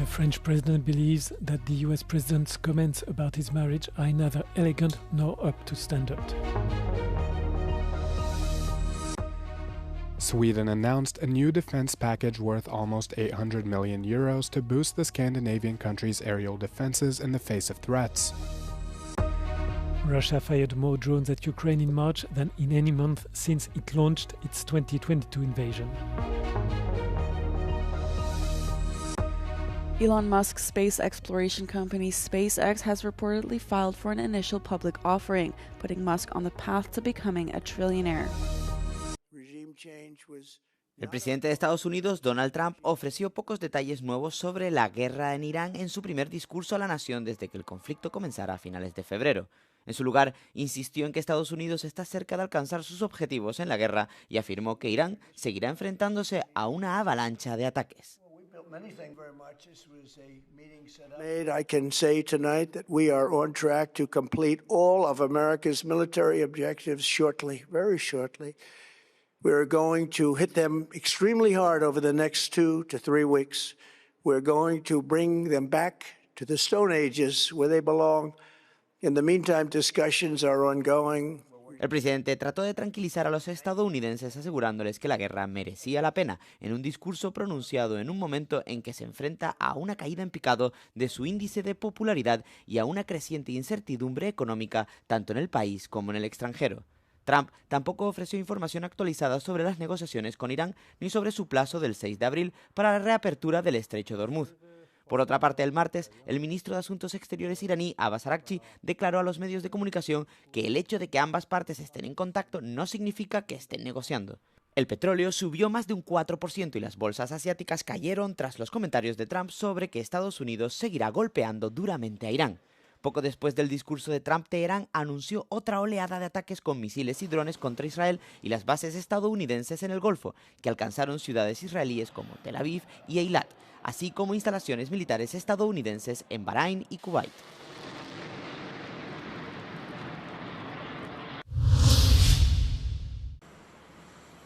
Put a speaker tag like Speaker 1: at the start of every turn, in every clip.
Speaker 1: The French president believes that the US president's comments about his marriage are neither elegant nor up to standard.
Speaker 2: Sweden announced a new defense package worth almost 800 million euros to boost the Scandinavian country's aerial defenses in the face of threats.
Speaker 1: Russia fired more drones at Ukraine in March than in any month since it launched its 2022 invasion.
Speaker 3: Elon Musk's space exploration company SpaceX has reportedly filed for an initial public offering, putting Musk on the path to becoming a trillionaire.
Speaker 4: El presidente de Estados Unidos, Donald Trump, ofreció pocos detalles nuevos sobre la guerra en Irán en su primer discurso a la nación desde que el conflicto comenzara a finales de febrero. En su lugar, insistió en que Estados Unidos está cerca de alcanzar sus objetivos en la guerra y afirmó que Irán seguirá enfrentándose a una avalancha de ataques.
Speaker 5: I can say tonight that we are on track to complete all of America's military objectives shortly, very shortly. We're going to hit them extremely hard over the next 2 to 3 weeks. We're going to bring them back to the Stone Ages where they belong. In the meantime, discussions are ongoing.
Speaker 4: El presidente trató de tranquilizar a los estadounidenses asegurándoles que la guerra merecía la pena en un discurso pronunciado en un momento en que se enfrenta a una caída en picado de su índice de popularidad y a una creciente incertidumbre económica tanto en el país como en el extranjero. Trump tampoco ofreció información actualizada sobre las negociaciones con Irán ni sobre su plazo del 6 de abril para la reapertura del estrecho de Hormuz. Por otra parte, el martes, el ministro de Asuntos Exteriores iraní, Abbas Araghchi, declaró a los medios de comunicación que el hecho de que ambas partes estén en contacto no significa que estén negociando. El petróleo subió más de un 4% y las bolsas asiáticas cayeron tras los comentarios de Trump sobre que Estados Unidos seguirá golpeando duramente a Irán. Poco después del discurso de Trump, Teherán anunció otra oleada de ataques con misiles y drones contra Israel y las bases estadounidenses en el Golfo, que alcanzaron ciudades israelíes como Tel Aviv y Eilat, así como instalaciones militares estadounidenses en Bahrein y Kuwait.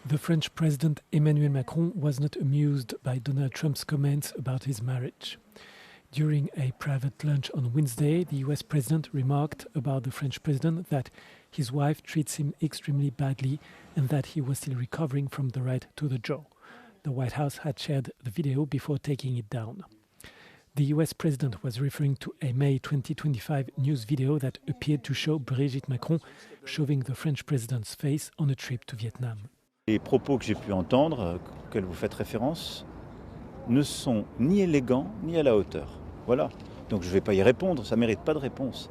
Speaker 1: The French President Emmanuel Macron was not amused by Donald Trump's comments about his marriage. During a private lunch on Wednesday, the US President remarked about the French President that his wife treats him extremely badly and that he was still recovering from the right to the jaw. The White House had shared the video before taking it down. The US President was referring to a May 2025 news video that appeared to show Brigitte Macron shoving the French President's face on a trip to Vietnam.
Speaker 6: Les propos que j'ai pu entendre, auxquels vous faites référence, ne sont ni élégants ni à la hauteur. Voilà. Donc je ne vais pas y répondre, ça ne mérite pas de réponse.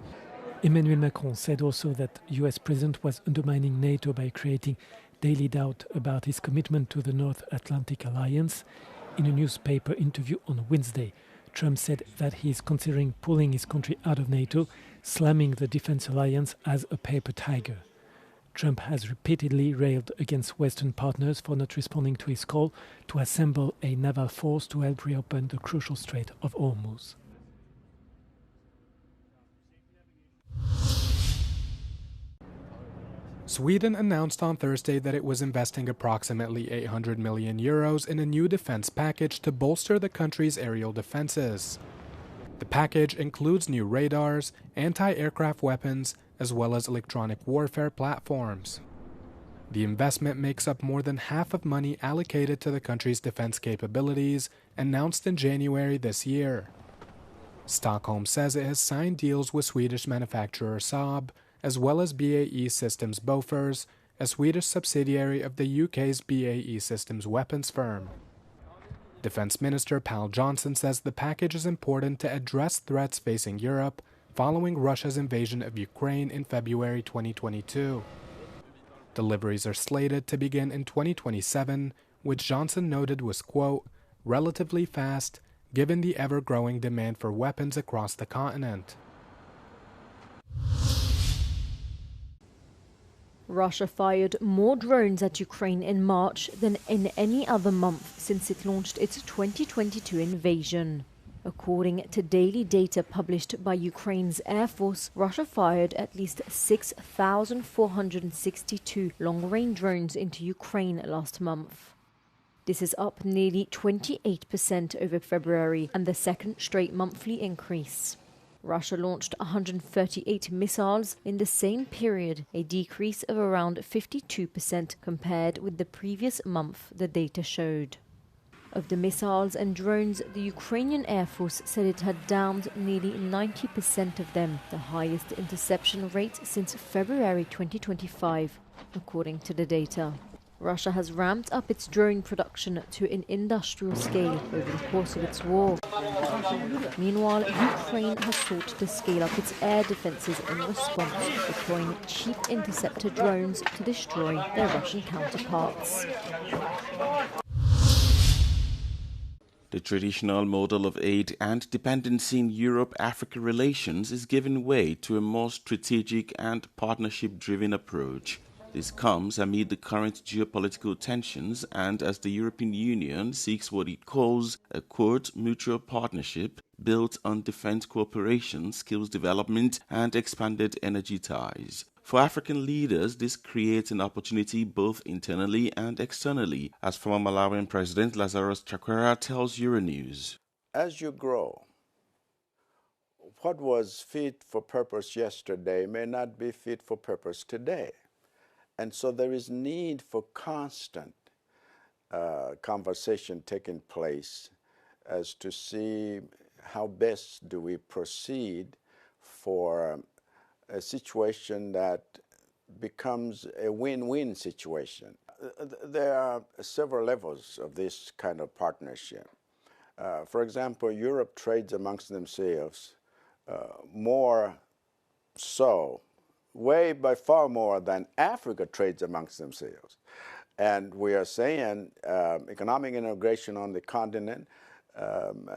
Speaker 1: Emmanuel Macron said also that US President was undermining NATO by creating daily doubt about his commitment to the North Atlantic Alliance. In a newspaper interview on Wednesday, Trump said that he is considering pulling his country out of NATO, slamming the defense alliance as a paper tiger. Trump has repeatedly railed against Western partners for not responding to his call to assemble a naval force to help reopen the crucial Strait of Hormuz.
Speaker 2: Sweden announced on Thursday that it was investing approximately 800 million euros in a new defense package to bolster the country's aerial defenses. The package includes new radars, anti-aircraft weapons, as well as electronic warfare platforms. The investment makes up more than half of money allocated to the country's defense capabilities, announced in January this year. Stockholm says it has signed deals with Swedish manufacturer Saab, as well as BAE Systems Bofors, a Swedish subsidiary of the UK's BAE Systems weapons firm. Defense Minister Pal Johnson says the package is important to address threats facing Europe following Russia's invasion of Ukraine in February 2022. Deliveries are slated to begin in 2027, which Johnson noted was, quote, relatively fast given the ever-growing demand for weapons across the continent.
Speaker 7: Russia fired more drones at Ukraine in March than in any other month since it launched its 2022 invasion. According to daily data published by Ukraine's Air Force, Russia fired at least 6,462 long-range drones into Ukraine last month. This is up nearly 28% over February and the second straight monthly increase. Russia launched 138 missiles in the same period, a decrease of around 52% compared with the previous month, the data showed. Of the missiles and drones, the Ukrainian Air Force said it had downed nearly 90% of them, the highest interception rate since February 2025, according to the data. Russia has ramped up its drone production to an industrial scale over the course of its war. Meanwhile, Ukraine has sought to scale up its air defences in response, deploying cheap interceptor drones to destroy their Russian counterparts.
Speaker 8: The traditional model of aid and dependency in Europe-Africa relations is giving way to a more strategic and partnership-driven approach. This comes amid the current geopolitical tensions and as the European Union seeks what it calls a, quote, mutual partnership built on defense cooperation, skills development, and expanded energy ties. For African leaders, this creates an opportunity both internally and externally, as former Malawian President Lazarus Chakwera tells Euronews.
Speaker 9: As you grow, what was fit for purpose yesterday may not be fit for purpose today. And so there is need for constant conversation taking place as to see how best do we proceed for a situation that becomes a win-win situation. There are several levels of this kind of partnership. For example, Europe trades amongst themselves more so, by far more than Africa trades amongst themselves. And we are saying economic integration on the continent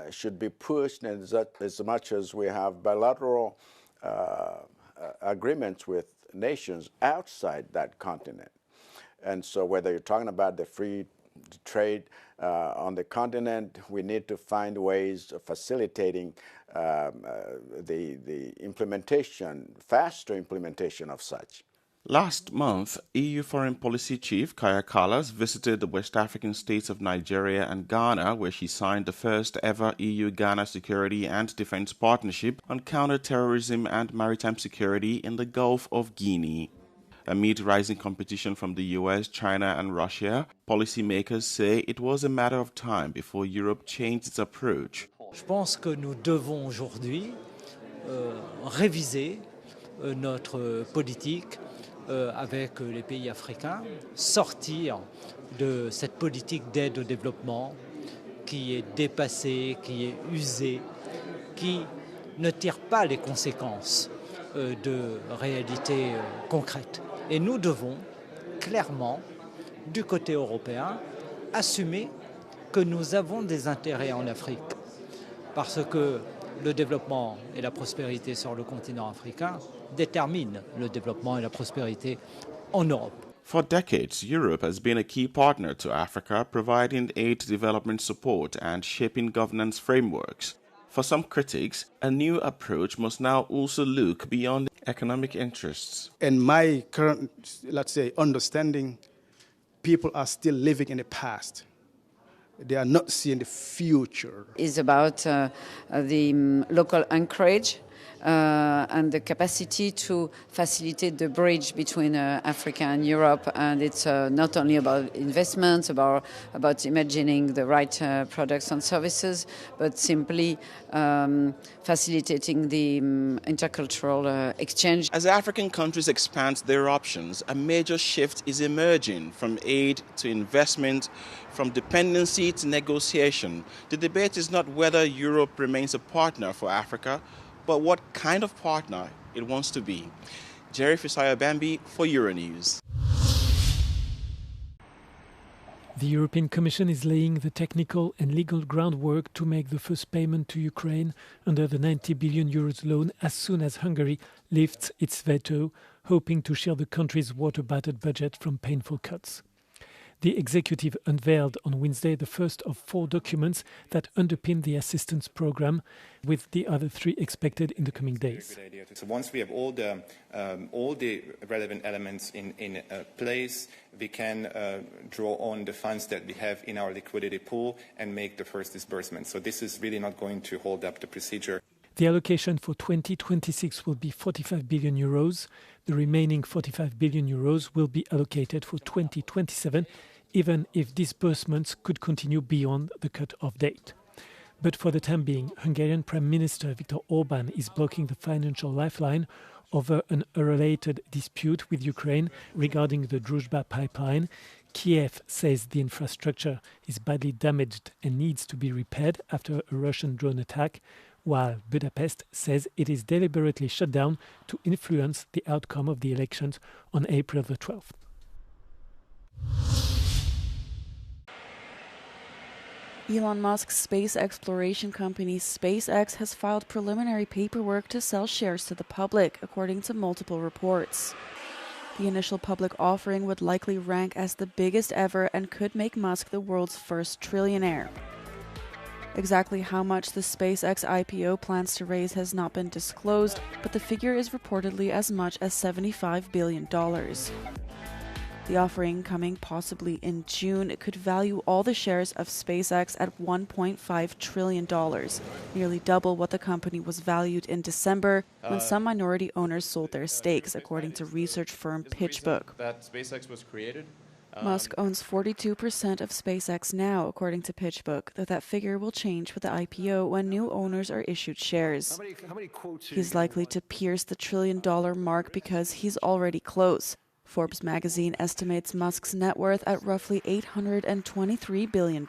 Speaker 9: should be pushed as much as we have bilateral agreements with nations outside that continent. And so whether you're talking about the free trade on the continent, we need to find ways of facilitating the implementation, faster implementation of such.
Speaker 8: Last month, EU Foreign Policy Chief Kaja Kallas visited the West African states of Nigeria and Ghana, where she signed the first ever EU-Ghana security and defense partnership on counter-terrorism and maritime security in the Gulf of Guinea. Amid rising competition from the US, China and Russia, policymakers say it was a matter of time before Europe changed its approach.
Speaker 10: Je pense que nous devons aujourd'hui réviser notre politique avec les pays africains, sortir de cette politique d'aide au développement qui est dépassée, qui est usée, qui ne tire pas les conséquences de réalités concrètes. Et nous devons clairement, du côté européen, assumer que nous avons des intérêts en Afrique. Parce que le développement et la prospérité sur le continent africain déterminent le développement et la prospérité en Europe.
Speaker 8: For decades, Europe has been a key partner to Africa, providing aid, development support, and shaping governance frameworks. For some critics, a new approach must now also look beyond economic interests.
Speaker 11: In my current, let's say, understanding, people are still living in the past. They are not seeing the future.
Speaker 12: It's about the local anchorage and the capacity to facilitate the bridge between Africa and Europe. And it's not only about investments, about imagining the right products and services, but simply facilitating the intercultural exchange.
Speaker 8: As African countries expand their options, a major shift is emerging from aid to investment, from dependency to negotiation. The debate is not whether Europe remains a partner for Africa, but what kind of partner it wants to be. Jerry Fisayo-Bambi for Euronews.
Speaker 1: The European Commission is laying the technical and legal groundwork to make the first payment to Ukraine under the 90 billion euros loan as soon as Hungary lifts its veto, hoping to shield the country's water-battered budget from painful cuts. The executive unveiled on Wednesday the first of 4 documents that underpin the assistance program, with the other 3 expected in the coming days.
Speaker 13: So once we have all the relevant elements in place, we can draw on the funds that we have in our liquidity pool and make the first disbursement. So this is really not going to hold up the procedure.
Speaker 1: The allocation for 2026 will be 45 billion euros. The remaining 45 billion euros will be allocated for 2027, even if disbursements could continue beyond the cut-off date. But for the time being, Hungarian Prime Minister Viktor Orbán is blocking the financial lifeline over an unrelated dispute with Ukraine regarding the Druzhba pipeline. Kiev says the infrastructure is badly damaged and needs to be repaired after a Russian drone attack, while Budapest says it is deliberately shut down to influence the outcome of the elections on April the 12th.
Speaker 3: Elon Musk's space exploration company SpaceX has filed preliminary paperwork to sell shares to the public, according to multiple reports. The initial public offering would likely rank as the biggest ever and could make Musk the world's first trillionaire. Exactly how much the SpaceX IPO plans to raise has not been disclosed, but the figure is reportedly as much as $75 billion. The offering, coming possibly in June, could value all the shares of SpaceX at $1.5 trillion, nearly double what the company was valued in December, when some minority owners sold their stakes, according to research firm PitchBook.
Speaker 14: That SpaceX was created.
Speaker 3: Musk owns 42% of SpaceX now, according to PitchBook, though that figure will change with the IPO when new owners are issued shares. He's likely to pierce the $1 trillion mark because he's already close. Forbes magazine estimates Musk's net worth at roughly $823 billion.